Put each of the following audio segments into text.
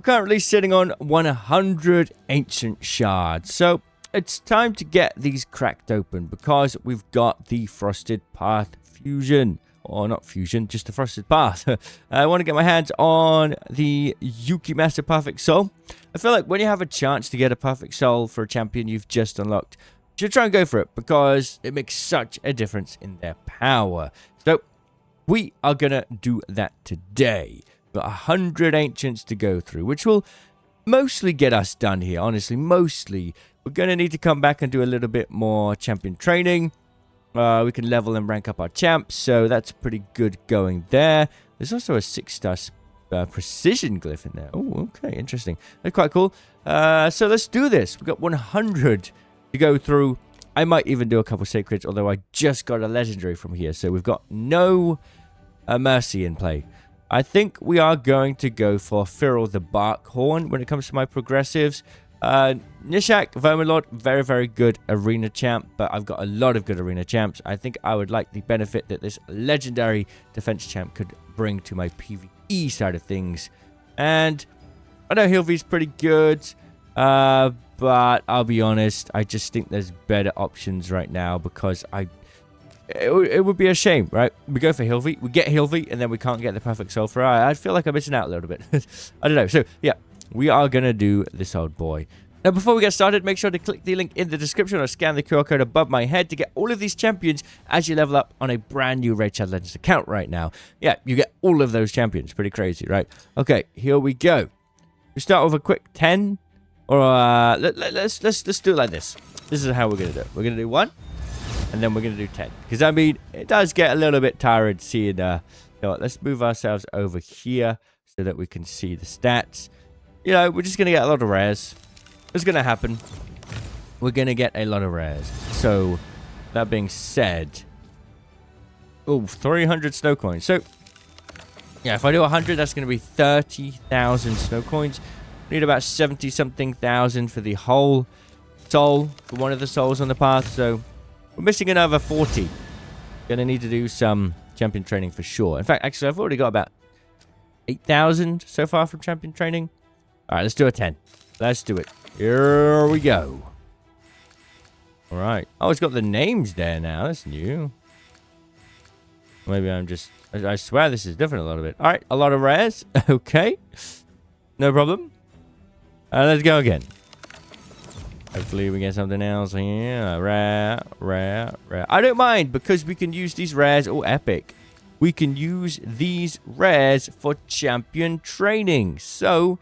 currently sitting on 100 ancient shards. So it's time to get these cracked open because we've got the Frosted Path fusion. Or not fusion, just the Frosted Path. I want to get my hands on the Yuki Master Perfect Soul. I feel like when you have a chance to get a Perfect Soul for a champion you've just unlocked, you should try and go for it because it makes such a difference in their power. So we are going to do that today. We've got 100 ancients to go through, which will mostly get us done here, honestly. Mostly. We're going to need to come back and do a little bit more champion training. We can level and rank up our champs, so that's pretty good going there. There's also a 6-star precision glyph in there. Oh, okay, interesting. That's quite cool. So let's do this. We've got 100 to go through. I might even do a couple sacreds, although I just got a legendary from here, so we've got no mercy in play. I think we are going to go for Firil the Barkhorn when it comes to my progressives. Nishak, Verminlord, very, very good arena champ, but I've got a lot of good arena champs. I think I would like the benefit that this legendary defense champ could bring to my PvE side of things. And I know Hilvi's pretty good, but I'll be honest, I just think there's better options right now because it would be a shame, right? We go for Hilvi, we get Hilvi, and then we can't get the perfect soul for her. I feel like I'm missing out a little bit. I don't know. So, yeah. We are going to do this old boy. Now, before we get started, make sure to click the link in the description or scan the QR code above my head to get all of these champions as you level up on a brand new Raid Shadow Legends account right now. Yeah, you get all of those champions. Pretty crazy, right? Okay, here we go. We start with a quick 10. Or, let's do it like this. This is how we're going to do it. We're going to do 1, and then we're going to do 10. Because, I mean, it does get a little bit tired seeing... You know what, let's move ourselves over here so that we can see the stats. You know, we're just going to get a lot of rares. It's going to happen. We're going to get a lot of rares. So, that being said... Oh, 300 snow coins. So, yeah, if I do 100, that's going to be 30,000 snow coins. Need about 70-something thousand for the whole soul. For one of the souls on the path. So, we're missing another 40. Going to need to do some champion training for sure. In fact, actually, I've already got about 8,000 so far from champion training. Alright, let's do a 10. Let's do it. Here we go. Alright. Oh, it's got the names there now. That's new. Maybe I'm just... I swear this is different a little bit. Alright, a lot of rares. Okay. No problem. Let's go again. Hopefully we get something else here. Rare. I don't mind because we can use these rares. Oh, epic. We can use these rares for champion training. So...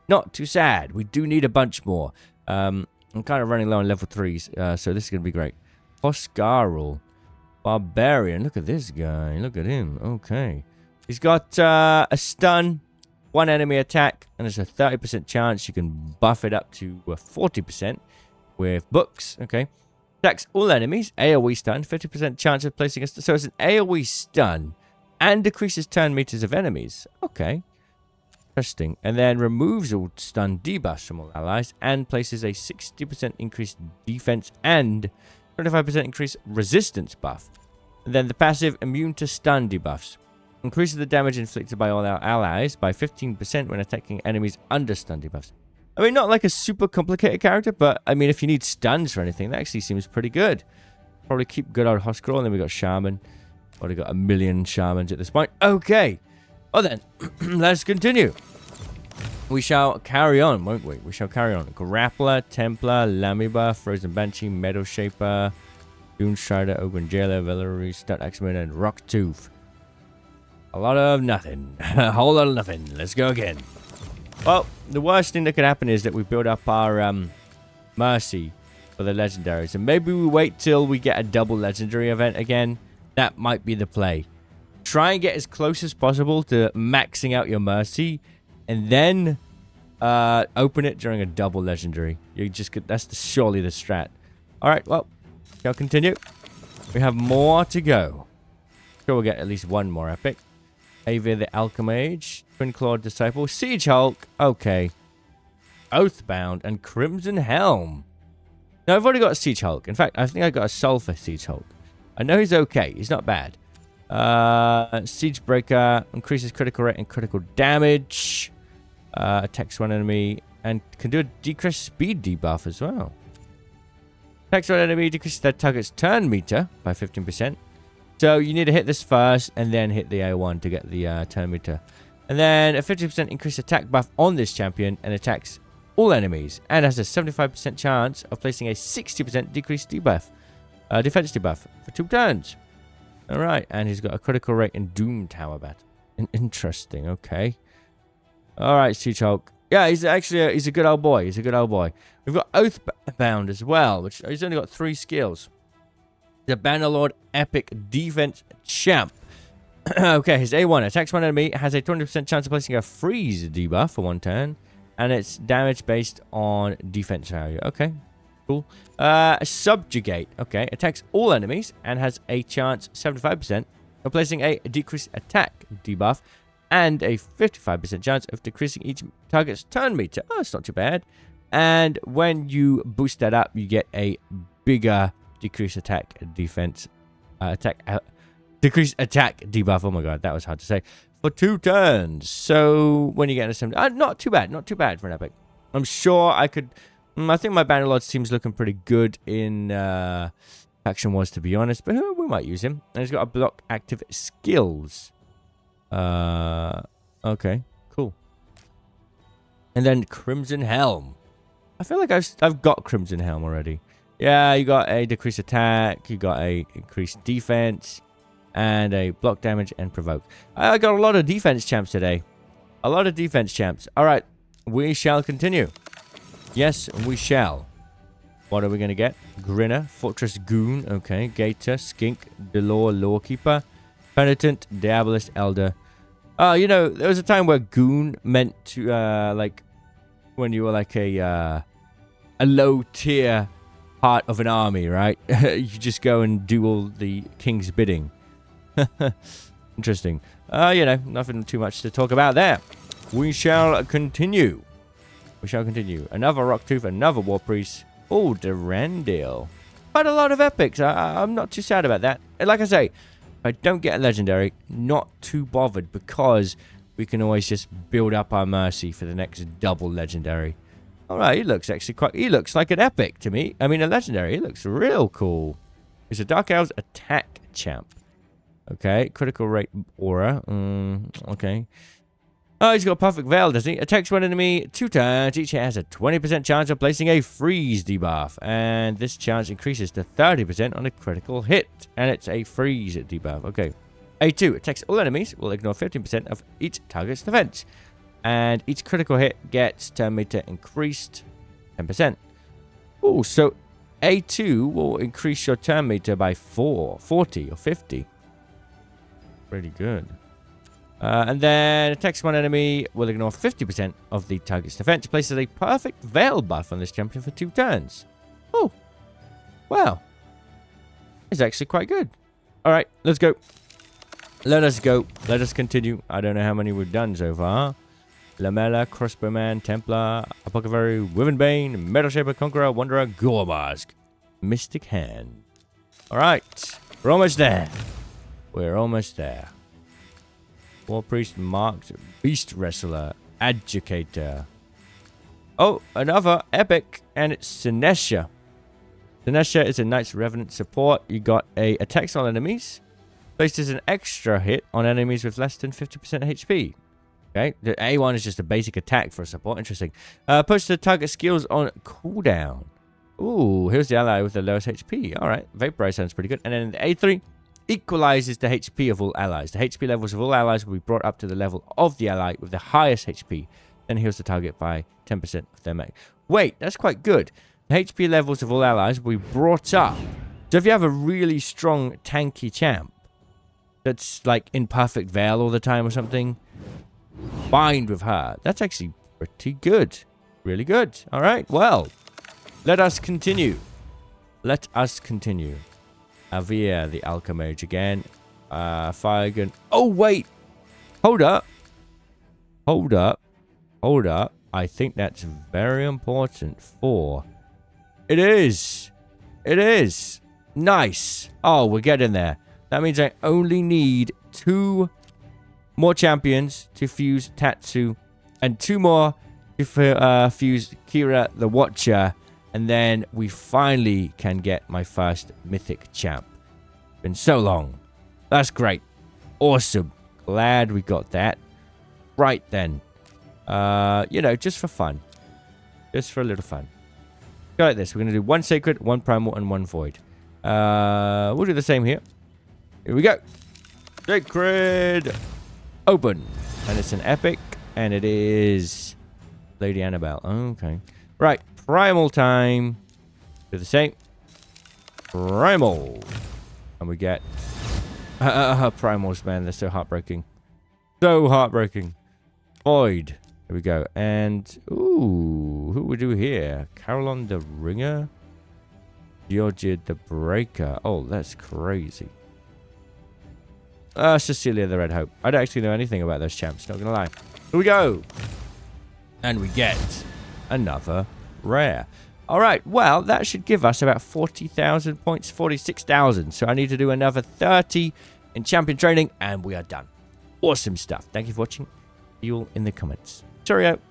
not too sad. We do need a bunch more. I'm kind of running low on level 3s, so this is going to be great. Oscarul. Barbarian. Look at this guy. Look at him. Okay. He's got a stun, 1 enemy attack, and there's a 30% chance you can buff it up to 40% with books. Okay. Attacks all enemies. AoE stun. 50% chance of placing a stun. So it's an AoE stun and decreases turn meters of enemies. Okay. Interesting. And then removes all stun debuffs from all allies and places a 60% increased defense and 25% increased resistance buff. And then the passive immune to stun debuffs. Increases the damage inflicted by all our allies by 15% when attacking enemies under stun debuffs. I mean, not like a super complicated character, but I mean, if you need stuns for anything, that actually seems pretty good. Probably keep good old Hoscrawl, and then we got Shaman. Already got 1 million Shamans at this point. Okay. Well then, let's continue. We shall carry on, won't we? We shall carry on. Grappler, Templar, Lamiba, Frozen Banshee, Metal Shaper, Dune Strider, Ogren Jailer, Valerie, Stud Axeman, and Rocktooth. A lot of nothing. A whole lot of nothing. Let's go again. Well, the worst thing that could happen is that we build up our Mercy for the legendaries. And maybe we wait till we get a double legendary event again. That might be the play. Try and get as close as possible to maxing out your Mercy, and then open it during a double legendary. You just get, that's surely the strat. All right, well, shall continue. We have more to go. Sure, we'll get at least 1 more epic. Avia the Alchemage, Twin Clawed Disciple, Siege Hulk, okay. Oathbound, and Crimson Helm. Now, I've already got a Siege Hulk. In fact, I think I got a Sulfur Siege Hulk. I know he's okay. He's not bad. Siege Breaker increases critical rate and critical damage. Attacks one enemy and can do a decreased speed debuff as well. Attacks one enemy, decreases their target's turn meter by 15%. So you need to hit this first and then hit the A1 to get the turn meter. And then a 50% increased attack buff on this champion and attacks all enemies. And has a 75% chance of placing a 60% decreased debuff. Defense debuff for 2 turns. Alright, and he's got a critical rate in Doom Tower Battle. Interesting, okay. Alright, Siege Hulk. Yeah, he's actually he's a good old boy. He's a good old boy. We've got Oathbound as well, which he's only got 3 skills. The Bannerlord Epic Defense Champ. Okay, his A1 attacks one enemy, has a 20% chance of placing a freeze debuff for 1 turn, and it's damage based on defense value. Okay, cool. Subjugate. Okay, attacks all enemies and has a chance 75% of placing a decreased attack debuff and a 55% chance of decreasing each target's turn meter. Oh, it's not too bad. And when you boost that up, you get a bigger decreased attack defense decreased attack debuff. Oh my god, that was hard to say. For 2 turns. So when you get into some, not too bad for an epic. I'm sure I could. I think my Bannerlord team's looking pretty good in Faction Wars, to be honest. But we might use him. And he's got a block active skills. Okay, cool. And then Crimson Helm. I feel like I've got Crimson Helm already. Yeah, you got a decreased attack, you got a increased defense, and a block damage and provoke. I got a lot of defense champs today. A lot of defense champs. Alright, we shall continue. Yes, we shall. What are we going to get? Grinner, Fortress Goon, okay, Gator, Skink, Delore, Lawkeeper, Penitent, Diabolist, Elder. You know, there was a time where Goon meant to, like, when you were like a low tier part of an army, right? You just go and do all the king's bidding. Interesting. You know, nothing too much to talk about there. We shall continue. We shall continue. Another Rocktooth, another War Priest. Oh, Durandil. Quite a lot of epics. I'm not too sad about that. And like I say, if I don't get a legendary, not too bothered, because we can always just build up our mercy for the next double legendary. Alright, he looks actually quite... He looks like an epic to me. I mean, a legendary. He looks real cool. He's a Dark Elves attack champ. Okay, critical rate aura. Okay. Oh, he's got a perfect veil, doesn't he? Attacks one enemy 2 turns. Each hit has a 20% chance of placing a freeze debuff. And this chance increases to 30% on a critical hit. And it's a freeze debuff. Okay. A2 attacks all enemies. Will ignore 15% of each target's defense. And each critical hit gets turn meter increased 10%. Oh, so A2 will increase your turn meter by 40 or 50. Pretty good. And then attacks one enemy, will ignore 50% of the target's defense. Places a perfect veil buff on this champion for 2 turns. Oh, wow. It's actually quite good. Alright, let's go. Let us go. Let us continue. I don't know how many we've done so far. Lamella, Crossbowman, Templar, Apothecary, Wyvernbane, Metal Shaper, Conqueror, Wanderer, Gormask, Mystic Hand. Alright, we're almost there. We're almost there. War Priest, Marked, Beast Wrestler, Adjudicator. Oh, another epic, and it's Sinesha. Sinesha is a Knight's Revenant support. You got a attacks on enemies. Places an extra hit on enemies with less than 50% HP. Okay, the A1 is just a basic attack for a support. Interesting. Puts the target skills on cooldown. Ooh, here's the ally with the lowest HP. Alright, Vaporize sounds pretty good. And then the A3 equalizes the HP of all allies. The HP levels of all allies will be brought up to the level of the ally with the highest HP. Then heals the target by 10% of their mech. Wait, that's quite good. The HP levels of all allies will be brought up. So if you have a really strong tanky champ that's like in perfect veil all the time or something, bind with her. That's actually pretty good. Really good. Alright, well, let us continue. Let us continue. Avia, the Alchemage again. Firegun. Oh, wait. Hold up. Hold up. Hold up. I think that's very important for... It is. It is. Nice. Oh, we're getting there. That means I only need 2 more champions to fuse Tatsu And 2 more to fuse Kira the Watcher. And then we finally can get my first mythic champ. Been so long. That's great. Awesome. Glad we got that. Right then. You know, just for fun. Just for a little fun. Go like this. We're going to do 1 sacred, 1 primal, and 1 void. We'll do the same here. Here we go. Sacred. Open. And it's an epic. And it is Lady Annabelle. Okay. Right. Primal time. Do the same. Primal. And we get... primals, man. They're so heartbreaking. So heartbreaking. Void. Here we go. And... Ooh. Who we do here? Carolyn the Ringer? Georgia the Breaker. Oh, that's crazy. Cecilia the Red Hope. I don't actually know anything about those champs. Not gonna lie. Here we go. And we get another rare. Alright, well, that should give us about 40,000 points, 46,000. So I need to do another 30 in champion training, and we are done. Awesome stuff. Thank you for watching. See you all in the comments. Cheerio.